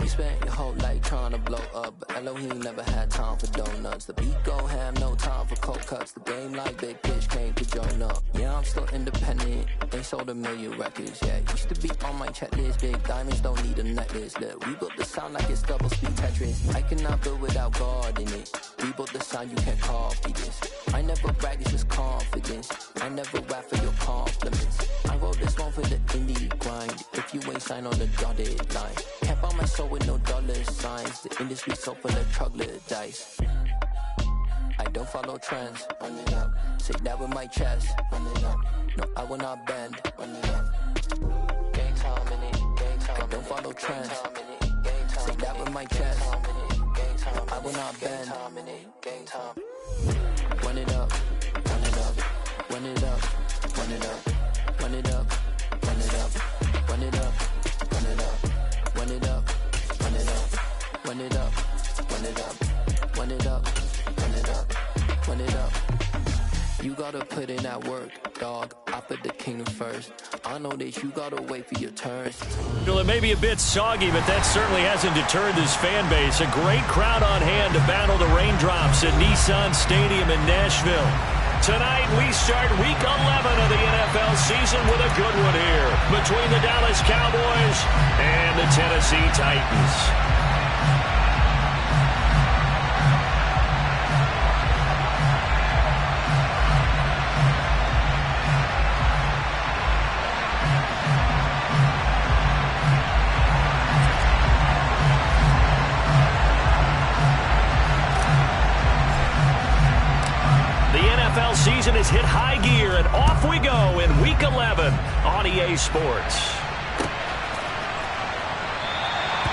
You spent your whole life trying to blow up, but Elohim never had time for donuts. The beat go ham, no time for cold cuts. The game like Big Fish came to join up. Yeah, I'm still independent. They sold 1 million records. Yeah, used to be on my checklist. Big diamonds don't need a necklace. Look, we built the sound like it's double speed Tetris. I cannot build without God in it. We built the sound, you can't copy this. I never brag, it's just confidence. I never rap for your compliments. I wrote this one for the indie grind. If you ain't signed on the dotted line, can't buy my soul with no dollar signs. The industry so full of troglodytes. I don't follow trends. Run it up. Say that with my chest. Run it up. No, I will not bend. Run it up. Gang time in it. Gang time. I don't follow trends. Say that with my chest. No, I will not bend. Gang time. Run it up. Run it up. Run it up. Run it up. Run it up. Run it up. Run it up. Run it up. Run it up. Run it up. Run it up. Run it up. Run it up. Run it up. Run it up. You gotta put in that work, dog. I put the kingdom first. I know that you gotta wait for your turns. Well, it may be a bit soggy, but that certainly hasn't deterred this fan base. A great crowd on hand to battle the raindrops at Nissan Stadium in Nashville. Tonight, we start Week 11 of the NFL season with a good one here between the Dallas Cowboys and the Tennessee Titans. Season is hit high gear, and off we go in Week 11 on EA Sports.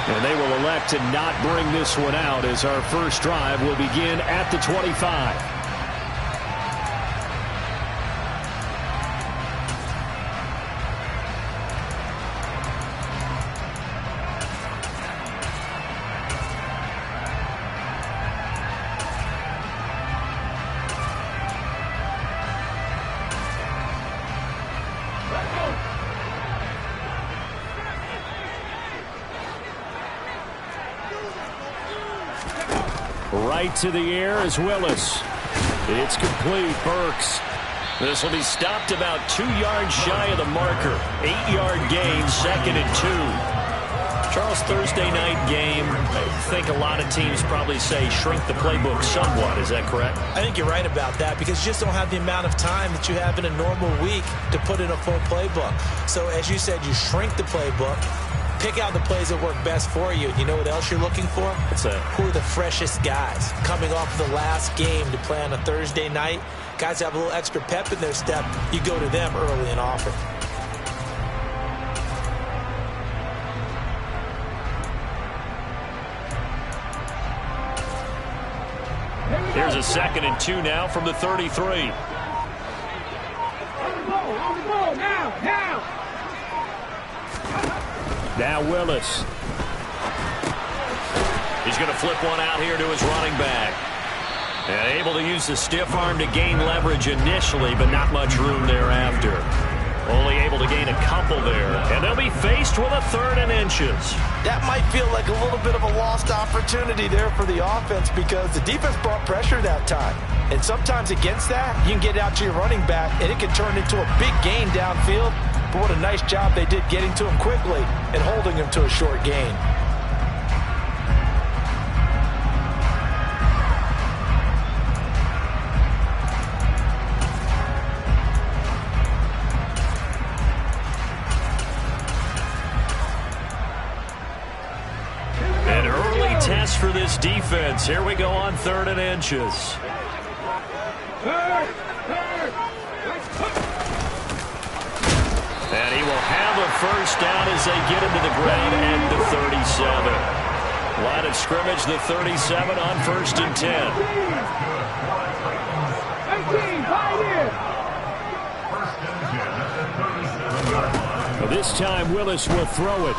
And they will elect to not bring this one out as our first drive will begin at the 25. Right to the air is Willis. It's complete. Burks. This will be stopped about 2 yards shy of the marker. 8-yard gain, 2nd and 2. Charles, Thursday night game, I think a lot of teams probably say shrink the playbook somewhat. Is that correct? I think you're right about that because you just don't have the amount of time that you have in a normal week to put in a full playbook. So as you said, you shrink the playbook. Pick out the plays that work best for you. You know what else you're looking for? What's that? Who are the freshest guys? Coming off the last game to play on a Thursday night, guys have a little extra pep in their step. You go to them early and often. Here's a 2nd and 2 now from the 33. Now Willis. He's going to flip one out here to his running back. And able to use the stiff arm to gain leverage initially, but not much room thereafter. Only able to gain a couple there. And they'll be faced with a 3rd and inches. That might feel like a little bit of a lost opportunity there for the offense because the defense brought pressure that time. And sometimes against that, you can get out to your running back, and it can turn into a big gain downfield. But what a nice job they did getting to him quickly and holding him to a short gain. An early test for this defense. Here we go on 3rd and inches. And he will have a first down as they get into the ground at the 37. Line of scrimmage, the 37 on 1st and 10. Well, this time Willis will throw it.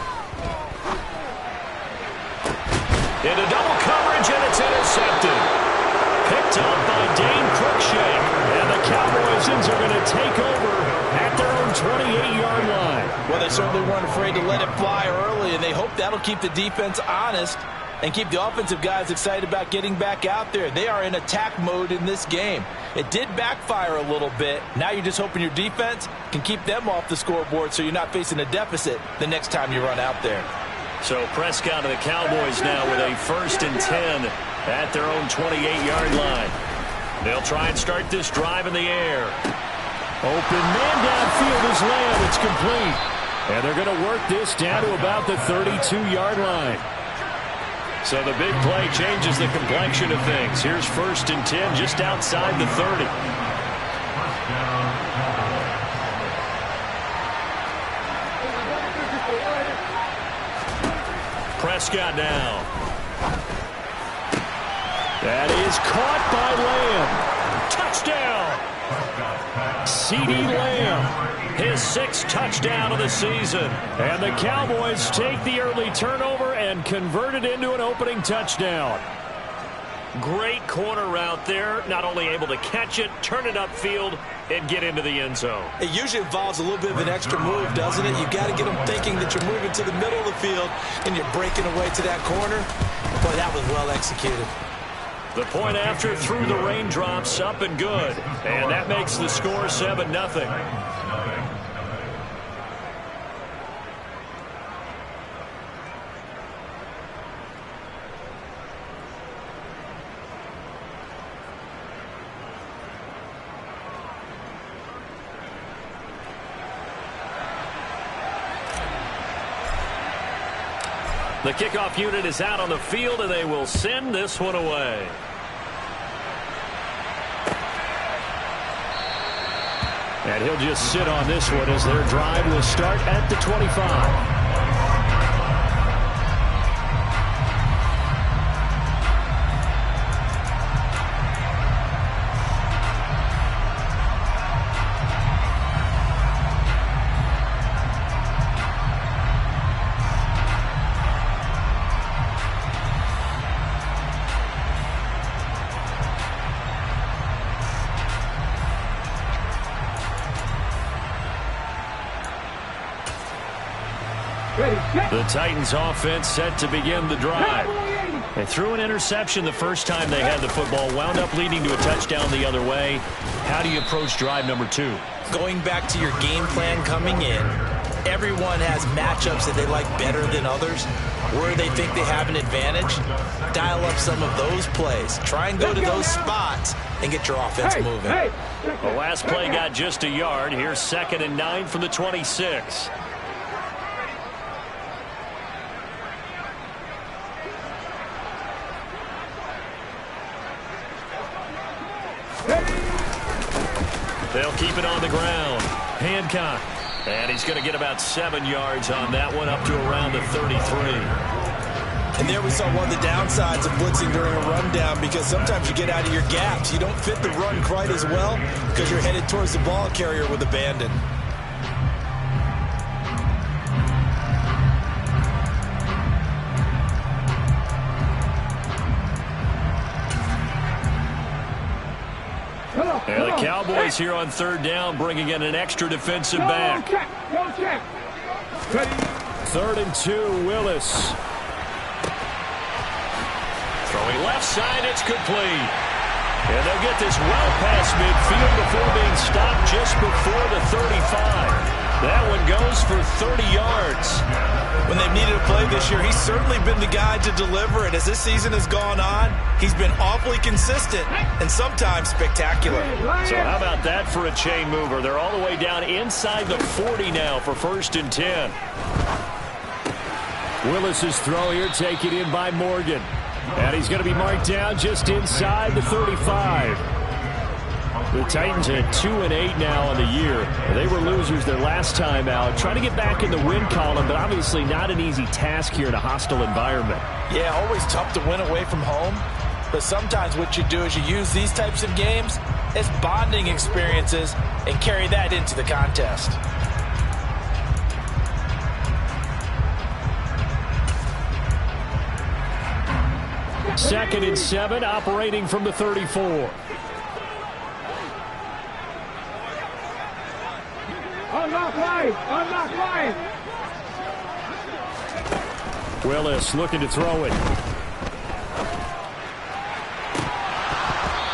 Into double coverage, and it's intercepted. Picked up by Dane Cruikshank. And the Cowboys are going to take over at their own 28-yard line. Well, they certainly weren't afraid to let it fly early, and they hope that'll keep the defense honest and keep the offensive guys excited about getting back out there. They are in attack mode in this game. It did backfire a little bit. Now you're just hoping your defense can keep them off the scoreboard so you're not facing a deficit the next time you run out there. So Prescott and the Cowboys now with a 1st and 10 at their own 28-yard line. They'll try and start this drive in the air. Open man downfield is Lamb. It's complete. And they're going to work this down to about the 32-yard line. So the big play changes the complexion of things. Here's 1st and 10 just outside the 30. Prescott now. That is caught by Lamb. Touchdown. CeeDee Lamb, his 6th touchdown of the season. And the Cowboys take the early turnover and convert it into an opening touchdown. Great corner route there. Not only able to catch it, turn it upfield, and get into the end zone. It usually involves a little bit of an extra move, doesn't it? You've got to get them thinking that you're moving to the middle of the field and you're breaking away to that corner. Boy, that was well executed. The point after through the raindrops, up and good. And that makes the score 7-0. The kickoff unit is out on the field, and they will send this one away. And he'll just sit on this one as their drive will start at the 25. The Titans offense set to begin the drive. They threw an interception the first time they had the football, wound up leading to a touchdown the other way. How do you approach drive number 2? Going back to your game plan coming in, everyone has matchups that they like better than others. Where they think they have an advantage, dial up some of those plays. Try and go to those spots and get your offense moving. The last play got just a yard. Here's 2nd and 9 from the 26. They'll keep it on the ground. Hancock. And he's going to get about 7 yards on that one, up to around the 33. And there we saw one of the downsides of blitzing during a rundown, because sometimes you get out of your gaps. You don't fit the run quite as well because you're headed towards the ball carrier with abandon. And the Cowboys here on 3rd down, bringing in an extra defensive back. 3rd and 2, Willis. Throwing left side, it's complete. And they'll get this well past midfield before being stopped just before the 35. That one goes for 30 yards. When they've needed a play this year, he's certainly been the guy to deliver it. As this season has gone on, he's been awfully consistent and sometimes spectacular. So how about that for a chain mover? They're all the way down inside the 40 now for 1st and 10. Willis's throw here taken in by Morgan. And he's going to be marked down just inside the 35. The Titans at 2-8 now on the year. They were losers their last time out. Trying to get back in the win column, but obviously not an easy task here in a hostile environment. Yeah, always tough to win away from home. But sometimes what you do is you use these types of games as bonding experiences and carry that into the contest. Second and 7, operating from the 34. Willis looking to throw it.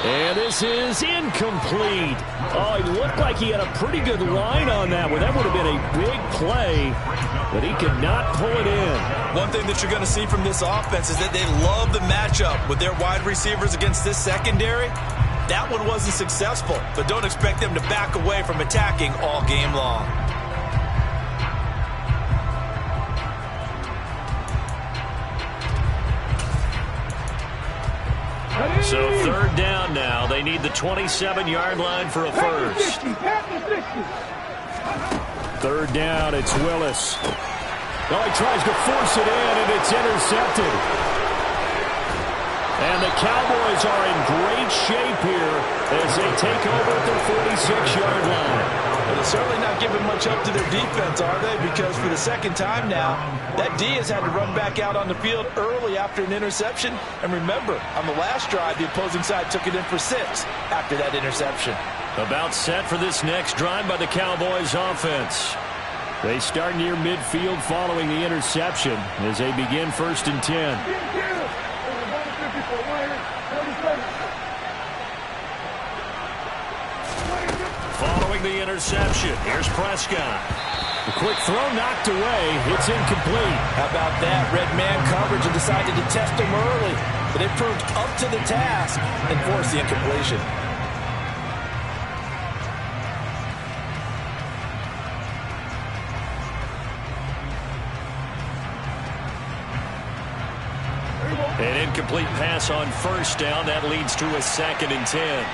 And this is incomplete. Oh, he looked like he had a pretty good line on that one. That would have been a big play, but he could not pull it in. One thing that you're going to see from this offense is that they love the matchup with their wide receivers against this secondary. That one wasn't successful, but don't expect them to back away from attacking all game long. So third down now. They need the 27-yard line for a first. Third down, it's Willis. Oh, he tries to force it in, and it's intercepted. And the Cowboys are in great shape here as they take over at their 46-yard line. Well, they're certainly not giving much up to their defense, are they? Because for the second time now, that D has had to run back out on the field early after an interception. And remember, on the last drive, the opposing side took it in for 6 after that interception. About set for this next drive by the Cowboys offense. They start near midfield following the interception as they begin 1st and 10. Following the interception, here's Prescott. The quick throw knocked away. It's incomplete. How about that? Red man coverage and decided to test him early. But it proved up to the task and forced the incompletion. An incomplete pass on 1st down. That leads to a 2nd and 10.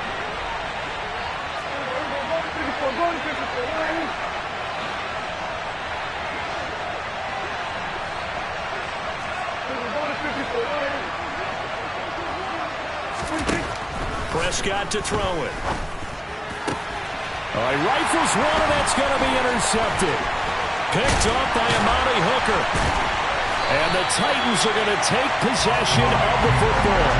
Prescott to throw it. All right, rifles one, and that's going to be intercepted. Picked up by Amani Hooker. And the Titans are going to take possession of the football.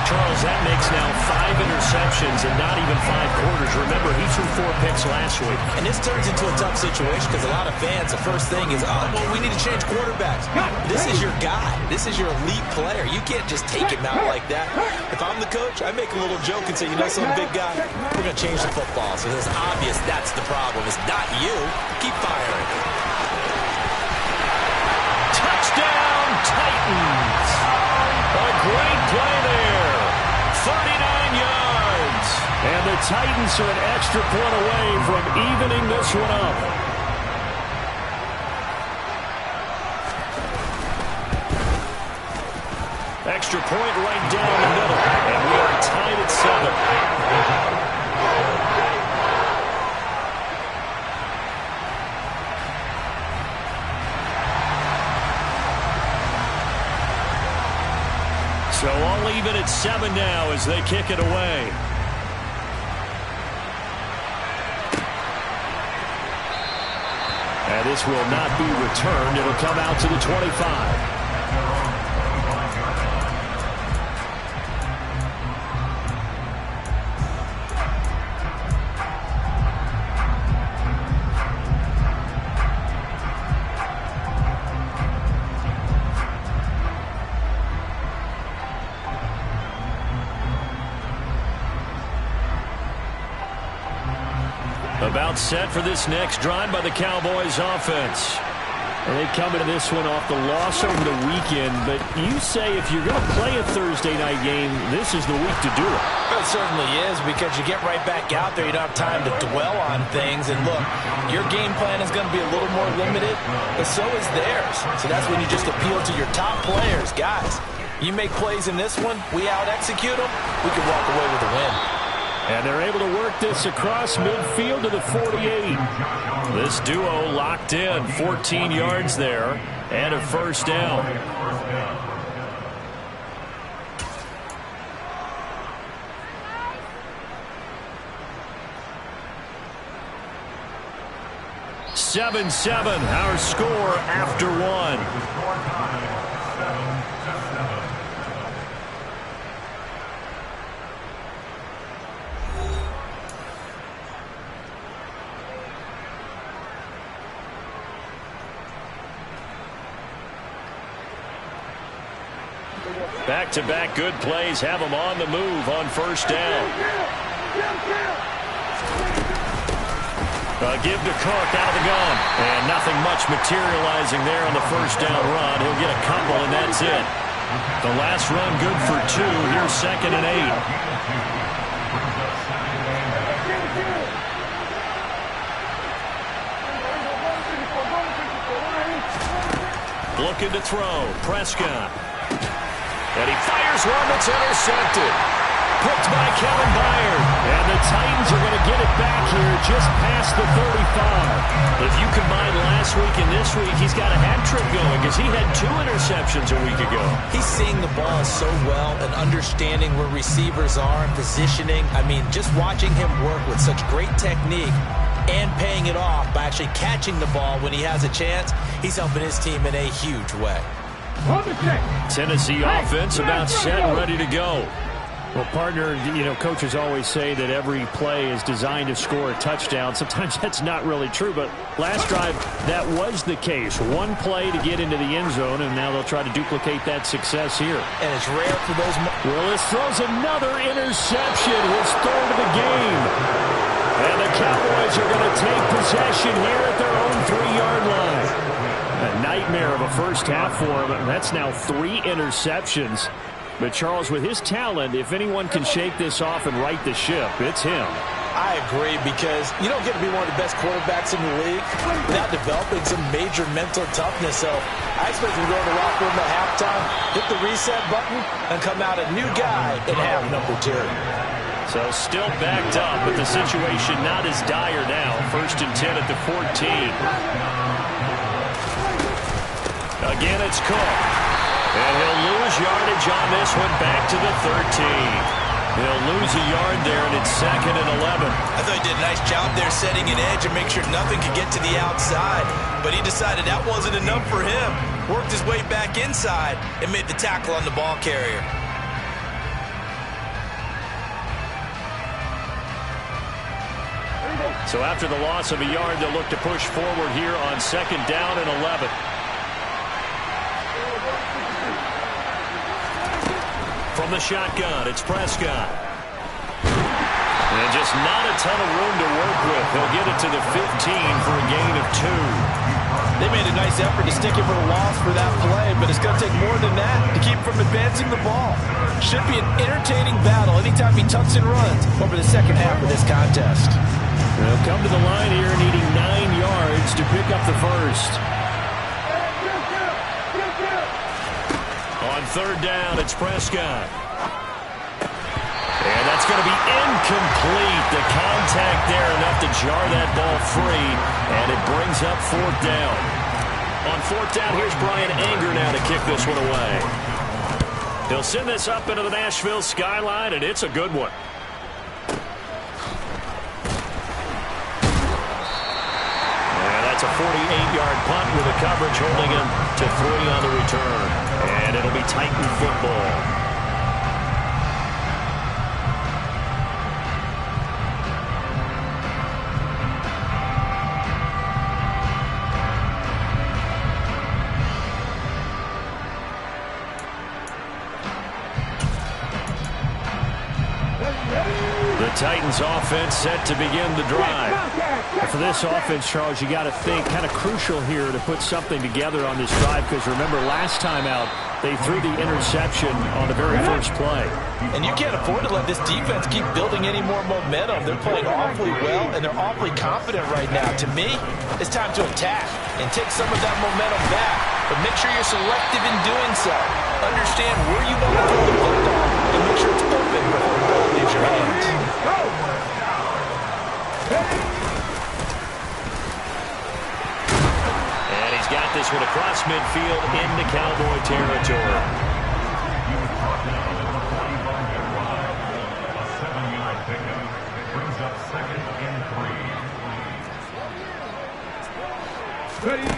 Charles, that makes now 5 interceptions and not even 5 quarters. Remember, he threw 4 picks last week. And this turns into a tough situation because a lot of fans, the first thing is, oh, well, we need to change quarterbacks. This is your guy. This is your elite player. You can't just take him out like that. If I'm the coach, I make a little joke and say, you know, some big guy, we're going to change the football. So it's obvious that's the problem. It's not you. Keep firing. Touchdown, Titans. A great play there. 39 yards. And the Titans are an extra point away from evening this one up. Extra point right down the middle. And we are tied at 7. So all even at 7 now as they kick it away. And this will not be returned. It'll come out to the 25. About set for this next drive by the Cowboys offense. And they come into this one off the loss over the weekend, but you say if you're going to play a Thursday night game, this is the week to do it. It certainly is, because you get right back out there. You don't have time to dwell on things. And look, your game plan is going to be a little more limited, but so is theirs. So that's when you just appeal to your top players. Guys, you make plays in this one, we out-execute them, we can walk away with a win. And they're able to work this across midfield to the 48. This duo locked in, 14 yards there, and a 1st down. (7-7) our score after 1. Back-to-back good plays have him on the move on first down. Give to Cook out of the gun. And nothing much materializing there on the first down run. He'll get a couple, and that's it. The last run good for 2. Here's 2nd and 8. Looking to throw. Prescott. And he fires one that's intercepted. Picked by Kevin Byard. And the Titans are going to get it back here just past the 35. If you combine last week and this week, he's got a hat trick going because he had 2 interceptions a week ago. He's seeing the ball so well and understanding where receivers are and positioning. I mean, just watching him work with such great technique and paying it off by actually catching the ball when he has a chance, he's helping his team in a huge way. Tennessee offense about set and ready to go. Well, partner, coaches always say that every play is designed to score a touchdown. Sometimes that's not really true, but last drive, that was the case. One play to get into the end zone, and now they'll try to duplicate that success here. And it's rare for those... Willis throws another interception, his 3rd of the game. And the Cowboys are going to take possession here at their own 3-yard line. A nightmare of a first half for him, and that's now 3 interceptions. But, Charles, with his talent, if anyone can shake this off and right the ship, it's him. I agree, because you don't get to be one of the best quarterbacks in the league without developing some major mental toughness. So I expect him to go in the locker room at halftime, hit the reset button, and come out a new guy in half number 2. So still backed up, but the situation not as dire now. 1st and 10 at the 14. Again, it's Cook. And he'll lose yardage on this one back to the 13. He'll lose a yard there, and it's 2nd and 11. I thought he did a nice job there setting an edge and make sure nothing could get to the outside. But he decided that wasn't enough for him. Worked his way back inside and made the tackle on the ball carrier. So after the loss of a yard, they'll look to push forward here on 2nd down and 11. From the shotgun, it's Prescott. And just not a ton of room to work with. He'll get it to the 15 for a gain of 2. They made a nice effort to stick him for a loss for that play, but it's going to take more than that to keep him from advancing the ball. Should be an entertaining battle anytime he tucks and runs over the second half of this contest. They'll come to the line here needing 9 yards to pick up the first. On 3rd down, it's Prescott. And that's going to be incomplete. The contact there enough to jar that ball free, and it brings up 4th down. On 4th down, here's Brian Anger now to kick this one away. He'll send this up into the Nashville skyline, and it's a good one. And that's a 48-yard punt with a coverage holding him to 3 on the return. And it'll be Titan football. The Titans offense set to begin the drive. For this offense, Charles, you got to think kind of crucial here to put something together on this drive, because remember last time out they threw the interception on the very first play. And you can't afford to let this defense keep building any more momentum. They're playing awfully well, and they're awfully confident right now. To me, it's time to attack and take some of that momentum back. But make sure you're selective in doing so. Understand where you want to throw the football and make sure it's open before the ball leaves your hands. And he's got this one across midfield into Cowboy territory. A 7-yard pickup brings up 2nd and 3. Ready.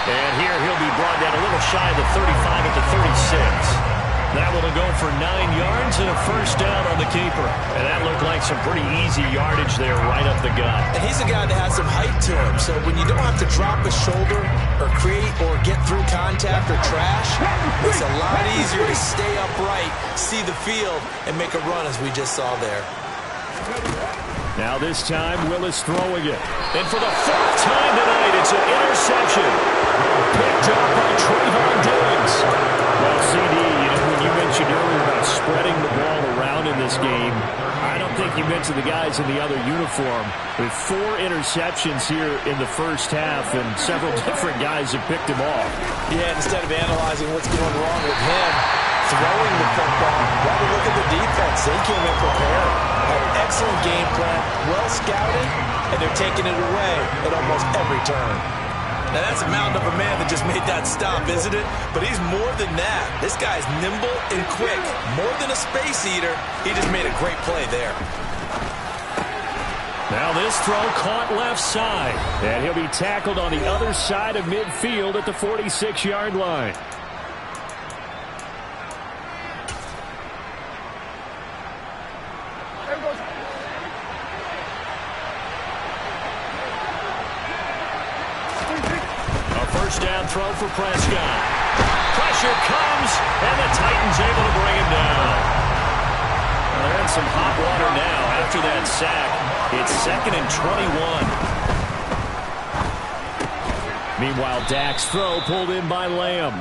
And here he'll be brought down a little shy of the 35 at the 36. That will go for 9 yards and a first down on the keeper. And that looked like some pretty easy yardage there right up the gut. And he's a guy that has some height to him, so when you don't have to drop a shoulder or create or get through contact or trash, it's a lot easier to stay upright, see the field, and make a run as we just saw there. Now this time, Willis throwing it. And for the 4th time tonight, it's an interception. Picked up by Trayvon Diggs. Well, CD, when you mentioned earlier about spreading the ball around in this game, I don't think you mentioned the guys in the other uniform. With 4 interceptions here in the first half, and several different guys have picked him off. Yeah, instead of analyzing what's going wrong with him, throwing the football, rather look at the defense. They came in prepared. Had an excellent game plan, well scouted, and they're taking it away at almost every turn. Now that's a mountain of a man that just made that stop, isn't it? But he's more than that. This guy's nimble and quick. More than a space eater, he just made a great play there. Now this throw caught left side. And he'll be tackled on the other side of midfield at the 46-yard line. First down throw for Prescott. Pressure comes, and the Titans able to bring him down. Well, they're in some hot water now after that sack. It's 2nd and 21. Meanwhile, Dak's throw pulled in by Lamb.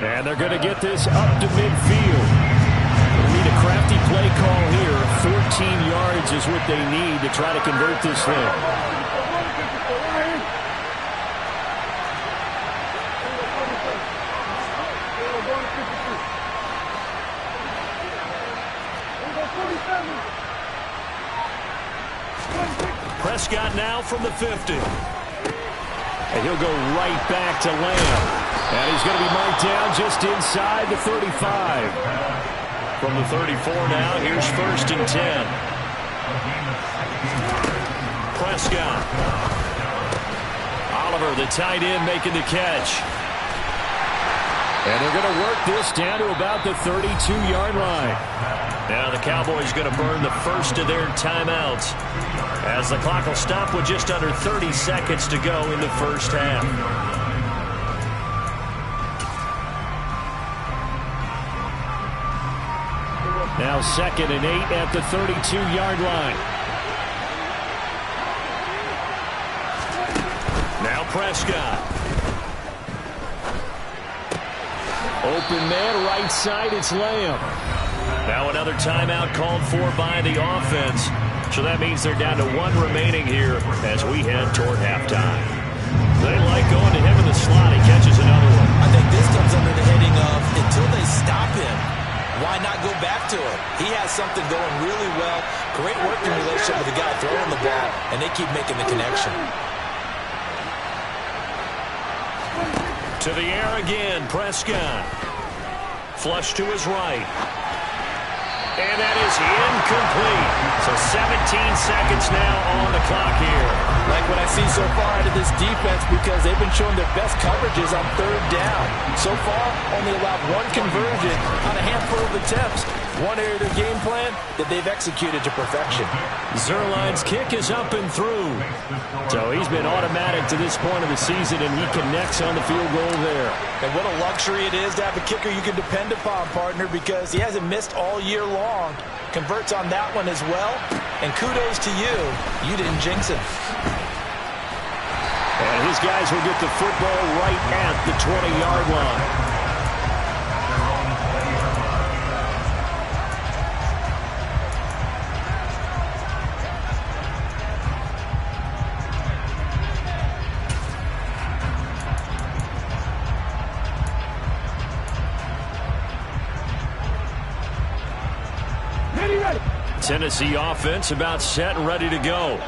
And they're going to get this up to midfield. They need a crafty play call here. 14 yards is what they need to try to convert this thing. Prescott now from the 50. And he'll go right back to Lamb. And he's going to be marked down just inside the 35. From the 34 now, here's 1st and 10. Prescott. Oliver, the tight end, making the catch. And they're going to work this down to about the 32-yard line. Now the Cowboys going to burn the first of their timeouts, as the clock will stop with just under 30 seconds to go in the first half. Now 2nd and 8 at the 32-yard line. Now Prescott. Open man, right side, it's Lamb. Now another timeout called for by the offense. So that means they're down to 1 remaining here as we head toward halftime. They like going to him in the slot. He catches another one. I think this comes under the heading of until they stop him, why not go back to him? He has something going really well. Great working relationship with the guy throwing the ball, and they keep making the connection. To the air again, Prescott. Flush to his right. And that is incomplete. So 17 seconds now on the clock here. Like what I see so far out of this defense, because they've been showing their best coverages on 3rd down. So far, only allowed 1 conversion on a handful of attempts. One area of their game plan that they've executed to perfection. Zerline's kick is up and through. So he's been automatic to this point of the season, and he connects on the field goal there. And what a luxury it is to have a kicker you can depend upon, partner, because he hasn't missed all year long. Converts on that one as well. And kudos to you. You didn't jinx him. And his guys will get the football right at the 20-yard line. Tennessee offense about set and ready to go.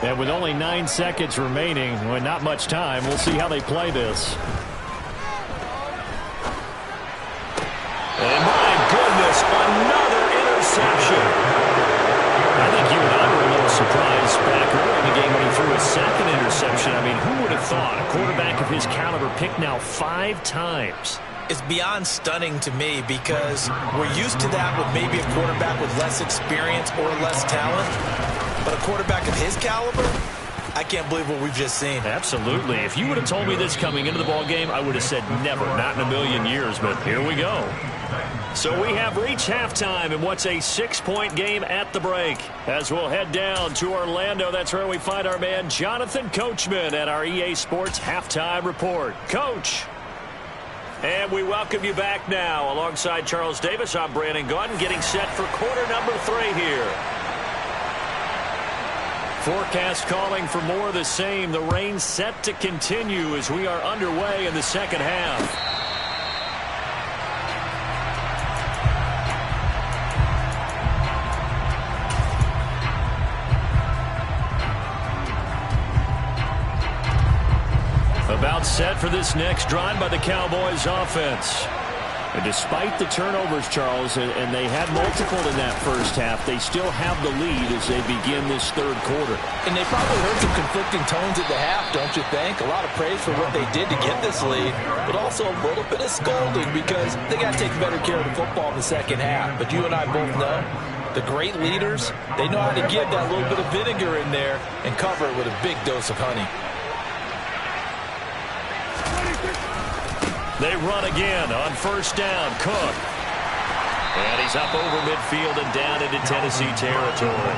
And with only 9 seconds remaining, well, not much time, we'll see how they play this. And my goodness, another interception. I think you and I were a little surprised back early in the game when he threw his 2nd interception. I mean, who would have thought a quarterback of his caliber picked now 5 times? It's beyond stunning to me because we're used to that with maybe a quarterback with less experience or less talent. But a quarterback of his caliber, I can't believe what we've just seen. Absolutely. If you would have told me this coming into the ball game, I would have said never, not in a million years. But here we go. So we have reached halftime in what's a 6-point game at the break. As we'll head down to Orlando, that's where we find our man Jonathan Coachman at our EA Sports Halftime Report. Coach. And we welcome you back now. Alongside Charles Davis, I'm Brandon Gaudin, getting set for quarter number 3 here. Forecast calling for more of the same. The rain set to continue as we are underway in the second half. About set for this next drive by the Cowboys offense. And despite the turnovers, Charles, and they had multiple in that first half, they still have the lead as they begin this third quarter. And they probably heard some conflicting tones at the half, don't you think? A lot of praise for what they did to get this lead, but also a little bit of scolding because they got to take better care of the football in the second half. But you and I both know the great leaders, they know how to give that little bit of vinegar in there and cover it with a big dose of honey. They run again on first down. Cook. And he's up over midfield and down into Tennessee territory.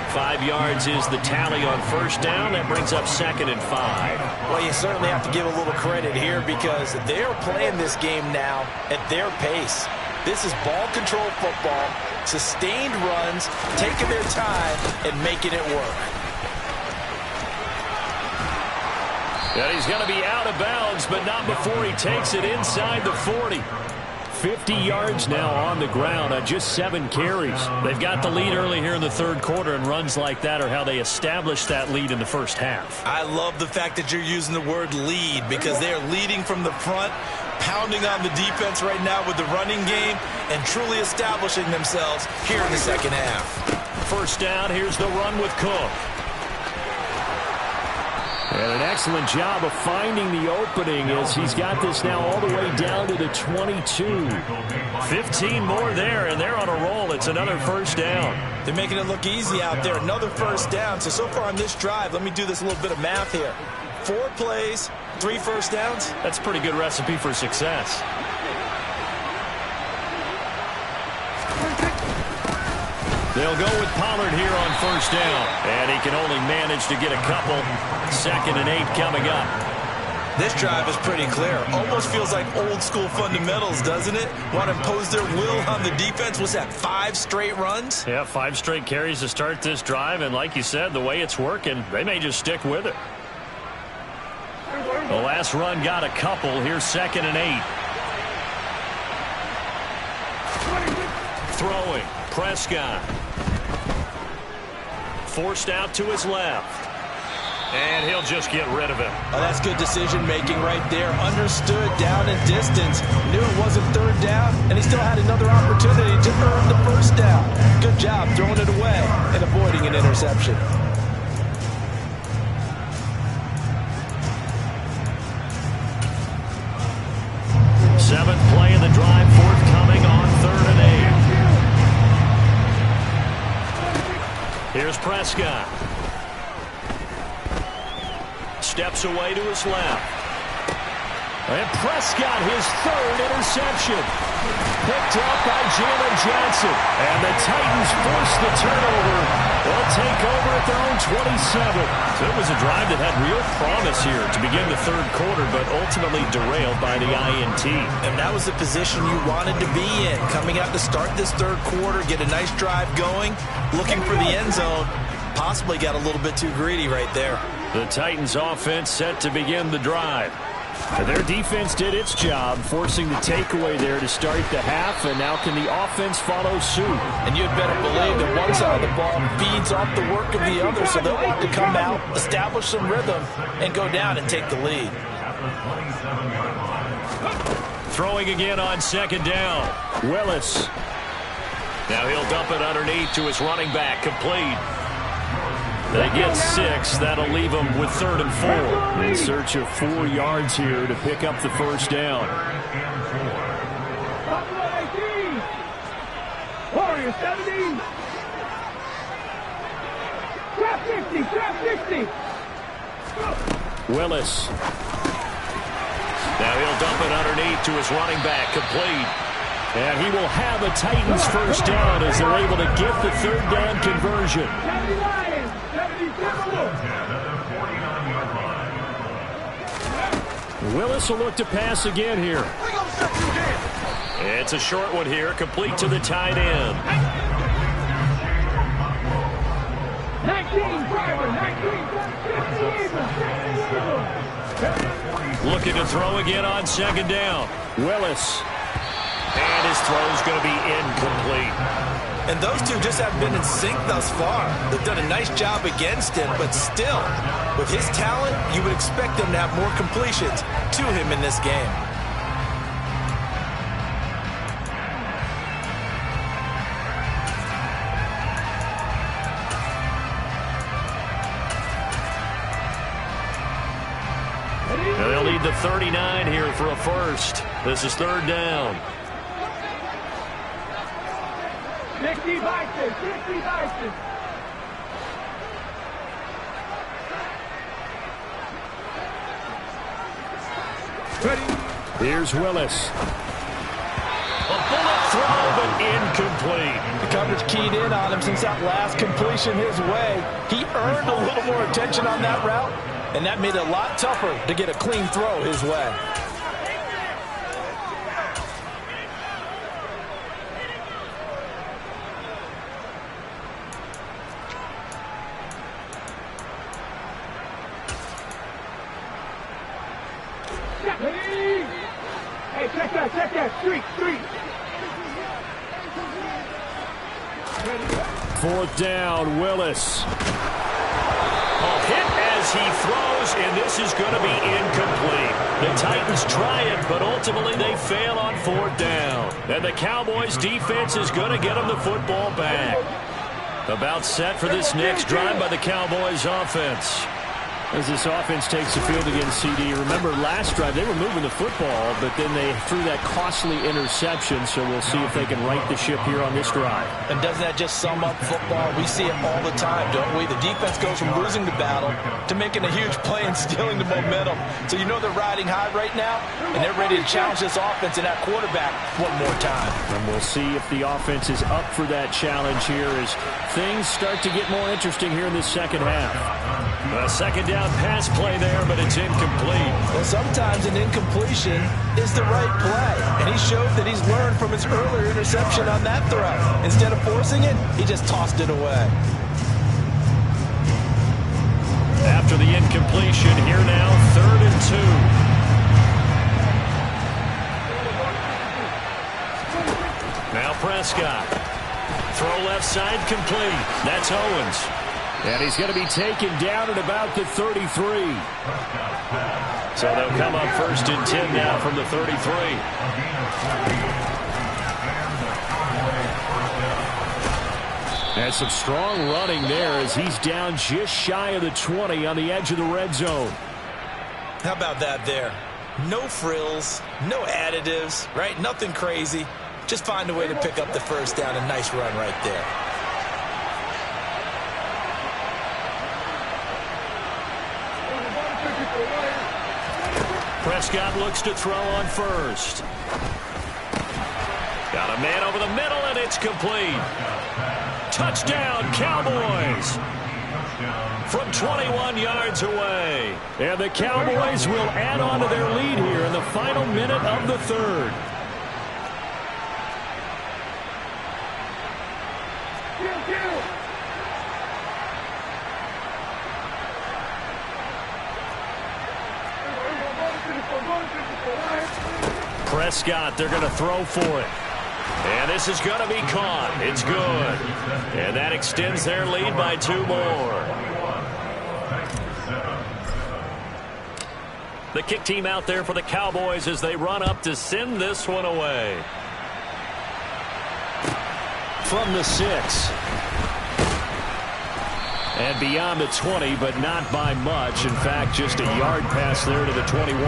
5 yards is the tally on first down. That brings up 2nd and 5. Well, you certainly have to give a little credit here because they're playing this game now at their pace. This is ball control football, sustained runs, taking their time and making it work. And he's going to be out of bounds, but not before he takes it inside the 40. 50 yards now on the ground on just 7 carries. They've got the lead early here in the third quarter, and runs like that are how they established that lead in the first half. I love the fact that you're using the word lead because they are leading from the front, pounding on the defense right now with the running game, and truly establishing themselves here in the second half. First down, here's the run with Cook. And an excellent job of finding the opening as he's got this now all the way down to the 22. 15 more there, and they're on a roll. It's another first down. They're making it look easy out there. Another first down. So far on this drive, let me do this little bit of math here. 4 plays, 3 first downs. That's a pretty good recipe for success. They'll go with Pollard here on first down. And he can only manage to get a couple. 2nd and 8 coming up. This drive is pretty clear. Almost feels like old school fundamentals, doesn't it? Want to impose their will on the defense. Was that 5 straight runs? Yeah, 5 straight carries to start this drive. And like you said, the way it's working, they may just stick with it. The last run got a couple. Here's 2nd and 8. Throwing. Prescott. Forced out to his left. And he'll just get rid of it. Oh, that's good decision-making right there. Understood down and distance. Knew it wasn't third down, and he still had another opportunity to earn the first down. Good job throwing it away and avoiding an interception. Seventh play of the drive, forthcoming on 3rd and 8. Here's Prescott. Steps away to his left. And Prescott, his 3rd interception. Picked up by Jalen Johnson. And the Titans force the turnover. They'll take over at their own 27. So it was a drive that had real promise here to begin the third quarter, but ultimately derailed by the INT. And that was the position you wanted to be in. Coming out to start this third quarter, get a nice drive going, looking for the end zone. Possibly got a little bit too greedy right there. The Titans offense set to begin the drive. Their defense did its job, forcing the takeaway there to start the half, and now can the offense follow suit? And you'd better believe that one side of the ball feeds off the work of the other, so they'll want to come out, establish some rhythm, and go down and take the lead. Throwing again on 2nd down. Willis. Now he'll dump it underneath to his running back, complete. They get 6. That'll leave them with 3rd and 4. In search of 4 yards here to pick up the first down. Warriors 17. Trap 50. Trap 50. Willis. Now he'll dump it underneath to his running back, complete. And he will have a Titans first down as they're able to get the 3rd down conversion. 79. 77. Willis will look to pass again here. It's a short one here, complete to the tight end. 19. Driver. 19. 50. Looking to throw again on 2nd down. Willis. And his throw's going to be incomplete. And those two just haven't been in sync thus far. They've done a nice job against him, but still, with his talent, you would expect them to have more completions to him in this game. They'll need the 39 here for a first. This is 3rd down. 60 Vikings. 60 Vikings. Here's Willis. A bullet throw, but incomplete. The coverage keyed in on him since that last completion his way. He earned a little more attention on that route, and that made it a lot tougher to get a clean throw his way. Hey, check that, street. 4th down, Willis. Hit as he throws, and this is going to be incomplete. The Titans try it, but ultimately they fail on 4th down. And the Cowboys defense is going to get them the football back. About set for this next drive by the Cowboys offense. As this offense takes the field against CD. Remember, last drive they were moving the football, but then they threw that costly interception, so we'll see if they can right the ship here on this drive. And doesn't that just sum up football? We see it all the time, don't we? The defense goes from losing the battle to making a huge play and stealing the momentum. So you know they're riding high right now, and they're ready to challenge this offense and that quarterback one more time. And we'll see if the offense is up for that challenge here as things start to get more interesting here in this second half. A 2nd down pass play there, but it's incomplete. Well, sometimes an incompletion is the right play, and he showed that he's learned from his earlier interception on that throw. Instead of forcing it, he just tossed it away. After the incompletion, here now, 3rd and 2. Now Prescott. Throw left side complete. That's Owens. And he's going to be taken down at about the 33. So they'll come up 1st and 10 now from the 33. And some strong running there as he's down just shy of the 20 on the edge of the red zone. How about that there? No frills, no additives, right? Nothing crazy. Just find a way to pick up the first down. A nice run right there. Prescott looks to throw on 1st. Got a man over the middle, and it's complete. Touchdown, Cowboys! From 21 yards away. And the Cowboys will add on to their lead here in the final minute of the 3rd. Prescott, they're going to throw for it. And this is going to be caught. It's good. And that extends their lead by 2 more. The kick team out there for the Cowboys as they run up to send this one away. From the 6. And beyond the 20, but not by much. In fact, just a yard pass there to the 21.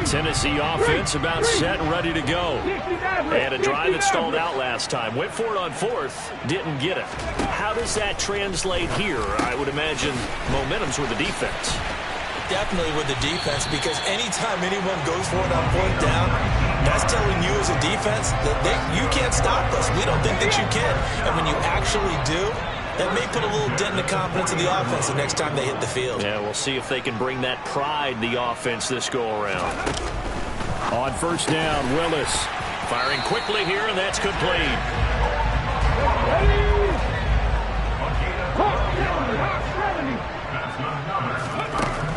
Tennessee offense about set and ready to go. And a drive that stalled out last time. Went for it on fourth, didn't get it. How does that translate here? I would imagine momentum's with the defense. Definitely with the defense, because anytime anyone goes for it on fourth down, that's telling you as a defense that you can't stop us. We don't think that you can. And when you actually do, that may put a little dent in the confidence of the offense the next time they hit the field. Yeah, we'll see if they can bring that pride, the offense, this go-around. On first down, Willis. Firing quickly here, and that's complete.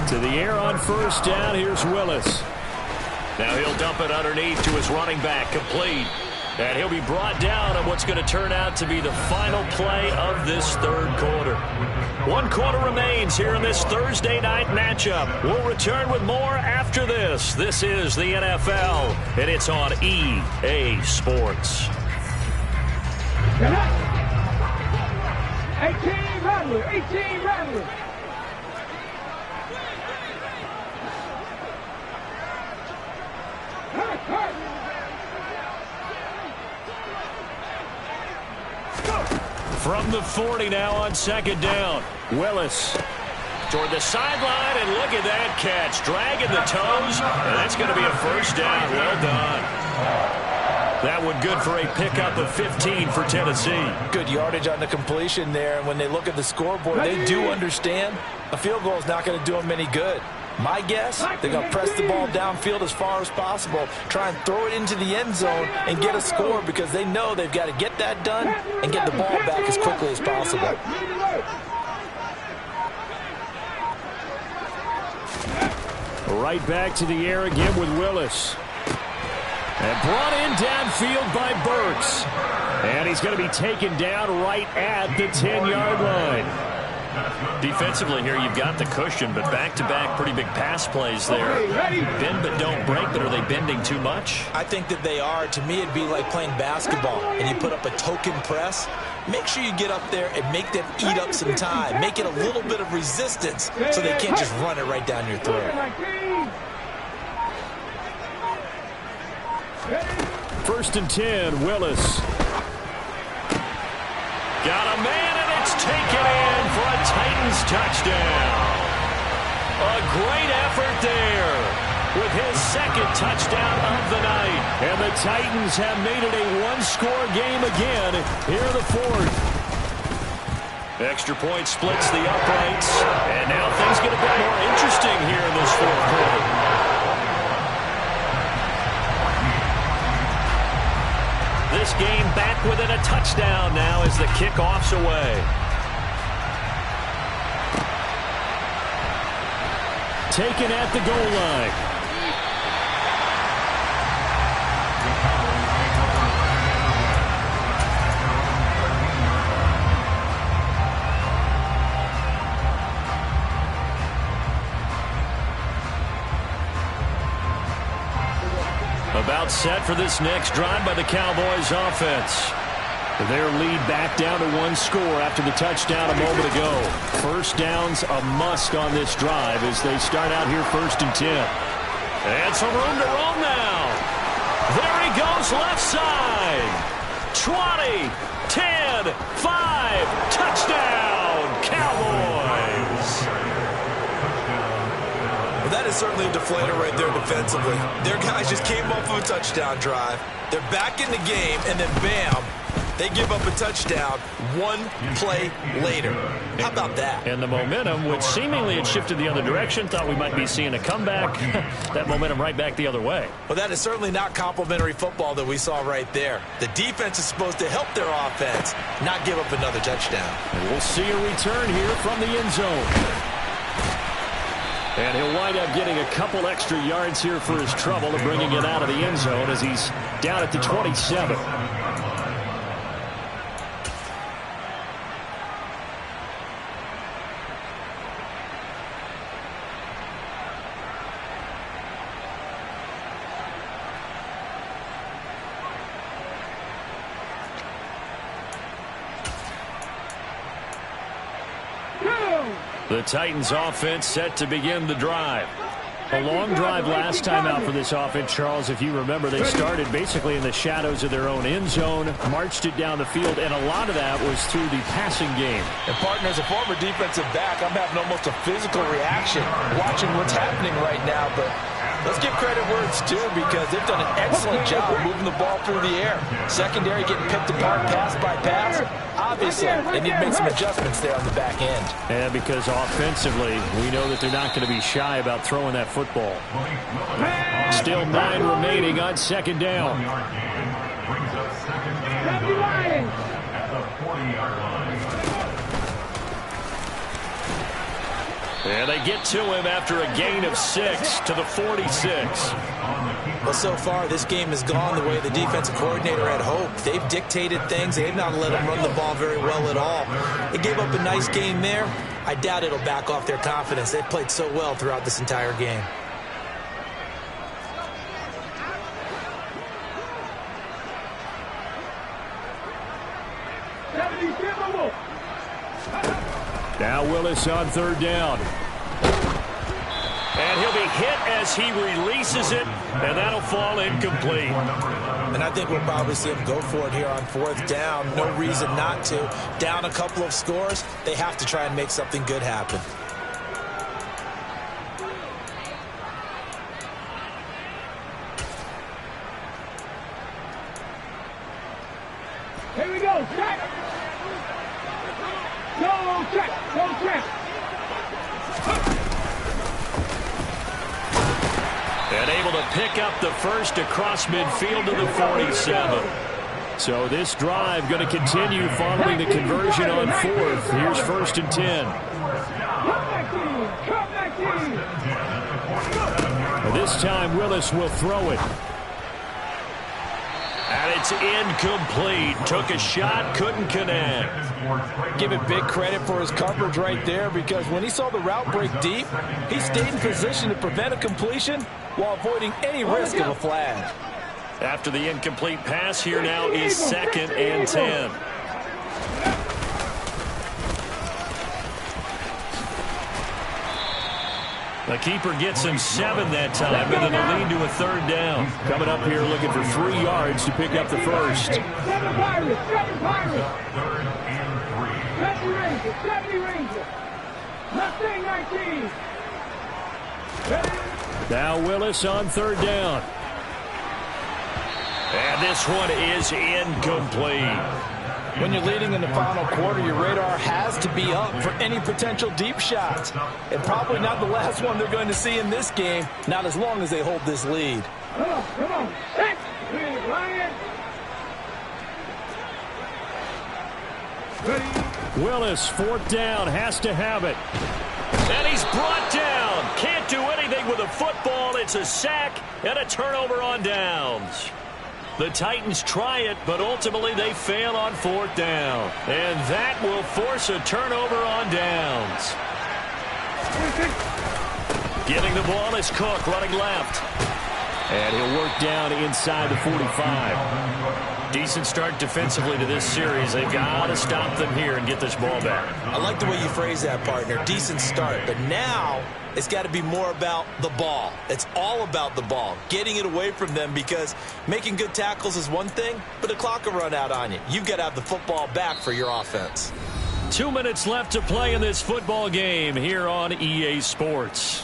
To the air on first down, here's Willis. Now he'll dump it underneath to his running back, complete. And he'll be brought down on what's going to turn out to be the final play of this third quarter. 1 quarter remains here in this Thursday night matchup. We'll return with more after this. This is the NFL, and it's on EA Sports. 18 Rattler, 18 Rattler. From the 40 now on second down. Willis toward the sideline, and look at that catch. Dragging the toes, and that's going to be a first down. Well done. That one good for a pickup of 15 for Tennessee. Good yardage on the completion there, and when they look at the scoreboard, they do understand a field goal is not going to do them any good. My guess, they're going to press the ball downfield as far as possible, try and throw it into the end zone and get a score, because they know they've got to get that done and get the ball back as quickly as possible. Right back to the air again with Willis. And brought in downfield by Burks. And he's going to be taken down right at the 10-yard line. Defensively here, you've got the cushion, but back-to-back pretty big pass plays there. Bend but don't break, but are they bending too much? I think that they are. To me, it'd be like playing basketball, and you put up a token press. Make sure you get up there and make them eat up some time. Make it a little bit of resistance so they can't just run it right down your throat. First and 10, Willis. Got a man, and it's taken in for a Titans touchdown. A great effort there with his second touchdown of the night. And the Titans have made it a one-score game again here in the fourth. Extra point splits the uprights. And now things get a bit more interesting here in this fourth quarter. This game back within a touchdown now as the kickoff's away. Taken at the goal line. About set for this next drive by the Cowboys offense. Their lead back down to one score after the touchdown a moment ago. First down's a must on this drive as they start out here first and 10. And some room to roam now. There he goes left side. 20, 10, 5, touchdown, Cowboys. Well, that is certainly a deflator right there defensively. Their guys just came off of a touchdown drive. They're back in the game, and then bam, they give up a touchdown one play later. How about that? And the momentum, which seemingly had shifted the other direction, thought we might be seeing a comeback. That momentum right back the other way. Well, that is certainly not complimentary football that we saw right there. The defense is supposed to help their offense, not give up another touchdown. And we'll see a return here from the end zone. And he'll wind up getting a couple extra yards here for his trouble of bringing it out of the end zone as he's down at the 27. The Titans offense set to begin the drive. A long drive last time out for this offense, Charles. If you remember, they started basically in the shadows of their own end zone, marched it down the field, and a lot of that was through the passing game. And, partner, as a former defensive back, I'm having almost a physical reaction watching what's happening right now. But let's give credit where it's due, because they've done an excellent job moving the ball through the air. Secondary getting picked apart pass by pass. Obviously, they need to make some adjustments there on the back end. Yeah, because offensively, we know that they're not going to be shy about throwing that football. Still 9 remaining on second down. And they get to him after a gain of 6 to the 46. Well, so far, this game has gone the way the defensive coordinator had hoped. They've dictated things. They've not let them run the ball very well at all. They gave up a nice game there. I doubt it'll back off their confidence. They've played so well throughout this entire game. Now Willis on third down. And he'll be hit as he releases it, and that'll fall incomplete. And I think we'll probably see him go for it here on fourth down. No reason not to. Down a couple of scores, they have to try and make something good happen. Here we go, check. Go, check, go, check. And able to pick up the first across midfield to the 47. So this drive going to continue following the conversion on fourth. Here's 1st and 10. This time Willis will throw it. And it's incomplete. Took a shot, couldn't connect. Give it big credit for his coverage right there, because when he saw the route break deep, he stayed in position to prevent a completion while avoiding any risk of a flag. After the incomplete pass, here now is 2nd and 10. The keeper gets him 7 that time, and then a lead to a 3rd down. Coming up here looking for 3 yards to pick up the first. 7 Pirates, 7 Pirates. 70 Rangers, 70 Rangers. Mustang 19. Now Willis on 3rd down. And this one is incomplete. When you're leading in the final quarter, your radar has to be up for any potential deep shots. And probably not the last one they're going to see in this game, not as long as they hold this lead. Come on. Set. Lion. Willis, 4th down, has to have it. And he's brought down. Can't do anything with a football. It's a sack and a turnover on downs. The Titans try it, but ultimately they fail on 4th down. And that will force a turnover on downs. Giving the ball is Cook, running left. And he'll work down inside the 45. Decent start defensively to this series. They've got to stop them here and get this ball back. I like the way you phrase that, partner. Decent start. But now it's got to be more about the ball. It's all about the ball. Getting it away from them, because making good tackles is one thing, but the clock will run out on you. You've got to have the football back for your offense. 2 minutes left to play in this football game here on EA Sports.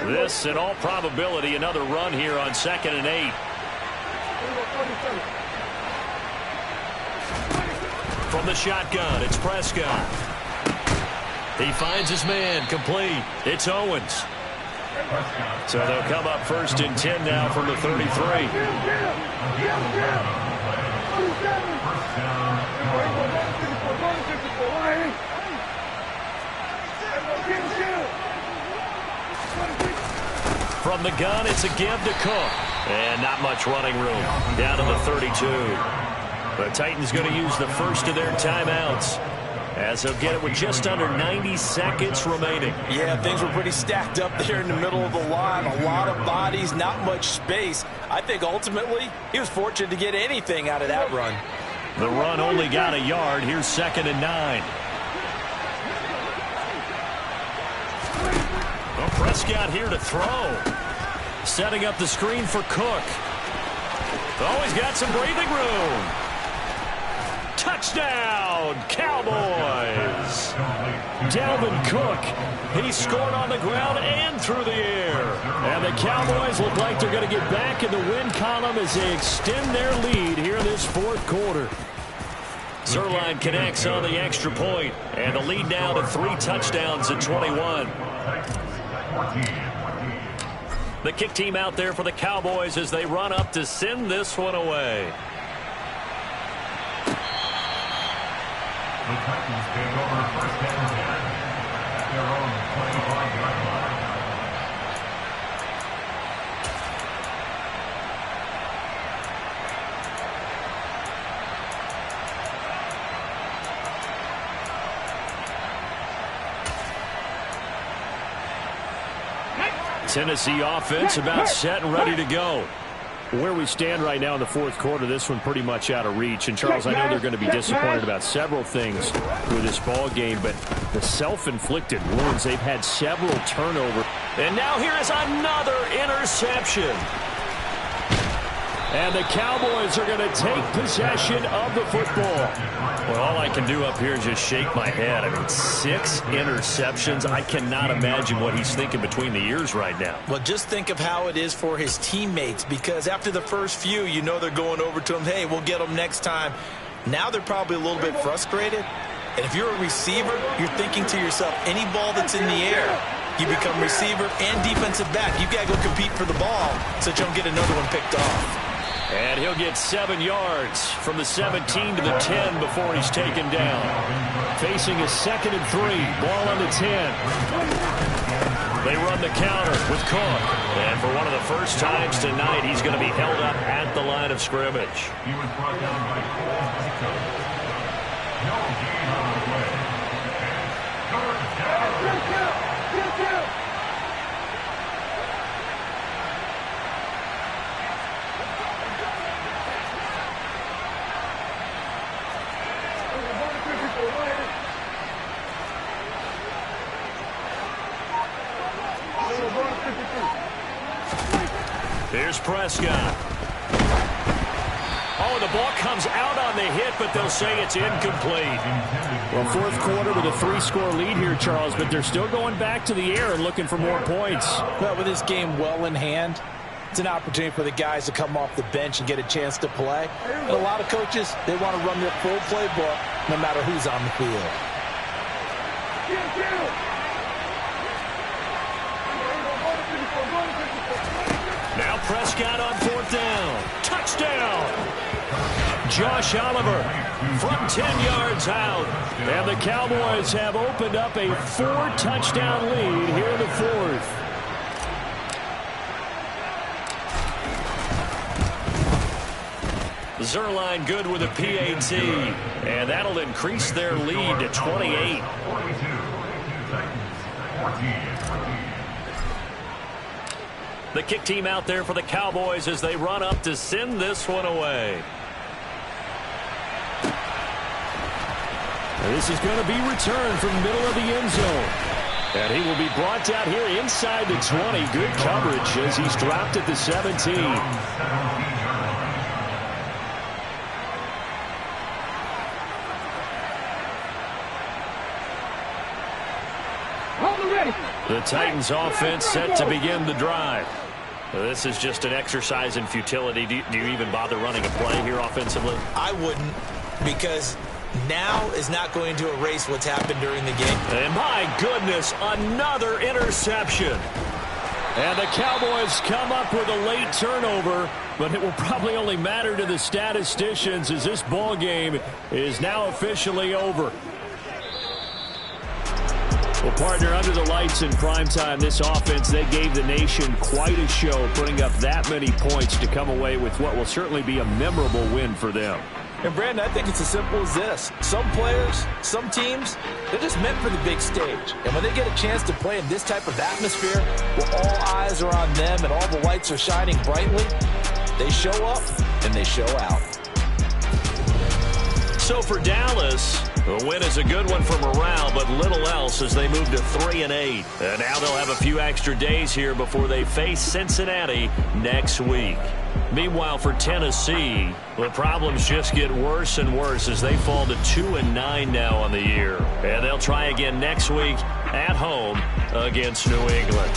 This, in all probability, another run here on 2nd and 8. From the shotgun, it's Prescott. He finds his man, complete. It's Owens. So they'll come up 1st and 10 now from the 33. From the gun, it's a give to Cook. And not much running room. Down to the 32. The Titans going to use the first of their timeouts. as they'll get it with just under 90 seconds remaining. Yeah, things were pretty stacked up there in the middle of the line. A lot of bodies, not much space. I think ultimately he was fortunate to get anything out of that run. The run only got a yard. Here's 2nd and 9. Well, Prescott here to throw. Setting up the screen for Cook. Oh, he's got some breathing room. Touchdown, Cowboys. Dalvin Cook, he scored on the ground and through the air. And the Cowboys look like they're going to get back in the win column as they extend their lead here in this 4th quarter. Zerline connects on the extra point, and the lead now to 3 touchdowns at 21. The kick team out there for the Cowboys as they run up to send this one away. The Titans take over 1st and 10 at their own 25-yard line. Tennessee offense about set and ready to go. Where we stand right now in the 4th quarter, this one pretty much out of reach. And, Charles, I know they're going to be disappointed about several things with this ball game, but the self-inflicted wounds, they've had several turnovers. And now here is another interception. And the Cowboys are going to take possession of the football. Well, all I can do up here is just shake my head. I mean, 6 interceptions. I cannot imagine what he's thinking between the ears right now. Well, just think of how it is for his teammates, because after the first few, you know they're going over to him, hey, we'll get them next time. Now they're probably a little bit frustrated. And if you're a receiver, you're thinking to yourself, any ball that's in the air, you become receiver and defensive back. You've got to go compete for the ball so that you don't get another one picked off. And he'll get 7 yards from the 17 to the 10 before he's taken down. Facing a 2nd and 3. Ball on the 10. They run the counter with Cook. And for one of the first times tonight, he's going to be held up at the line of scrimmage. He was brought down by 4 No gain on the play. And 3rd down. Here's Prescott. Oh, the ball comes out on the hit, but they'll say it's incomplete. Well, 4th quarter with a 3-score lead here, Charles, but they're still going back to the air and looking for more points. Well, with this game well in hand, it's an opportunity for the guys to come off the bench and get a chance to play. But a lot of coaches, they want to run their full playbook no matter who's on the field. Now Prescott on 4th down. Touchdown! Josh Oliver from 10 yards out. And the Cowboys have opened up a 4-touchdown lead here in the 4th. Zerline good with a PAT. And that'll increase their lead to 28. 42. The kick team out there for the Cowboys as they run up to send this one away. And this is going to be returned from the middle of the end zone. And he will be brought down here inside the 20. Good coverage as he's dropped at the 17. The Titans offense set to begin the drive. This is just an exercise in futility. Do you even bother running a play here offensively? I wouldn't, because now is not going to erase what's happened during the game. And my goodness, another interception. And the Cowboys come up with a late turnover, but it will probably only matter to the statisticians as this ball game is now officially over. Well, partner, under the lights in primetime, this offense, they gave the nation quite a show, putting up that many points to come away with what will certainly be a memorable win for them. And, Brandon, I think it's as simple as this. Some players, some teams, they're just meant for the big stage. And when they get a chance to play in this type of atmosphere where all eyes are on them and all the lights are shining brightly, they show up and they show out. So for Dallas, the win is a good one for morale, but little else as they move to 3-8. And now they'll have a few extra days here before they face Cincinnati next week. Meanwhile, for Tennessee, the problems just get worse and worse as they fall to 2-9 now on the year. And they'll try again next week at home against New England.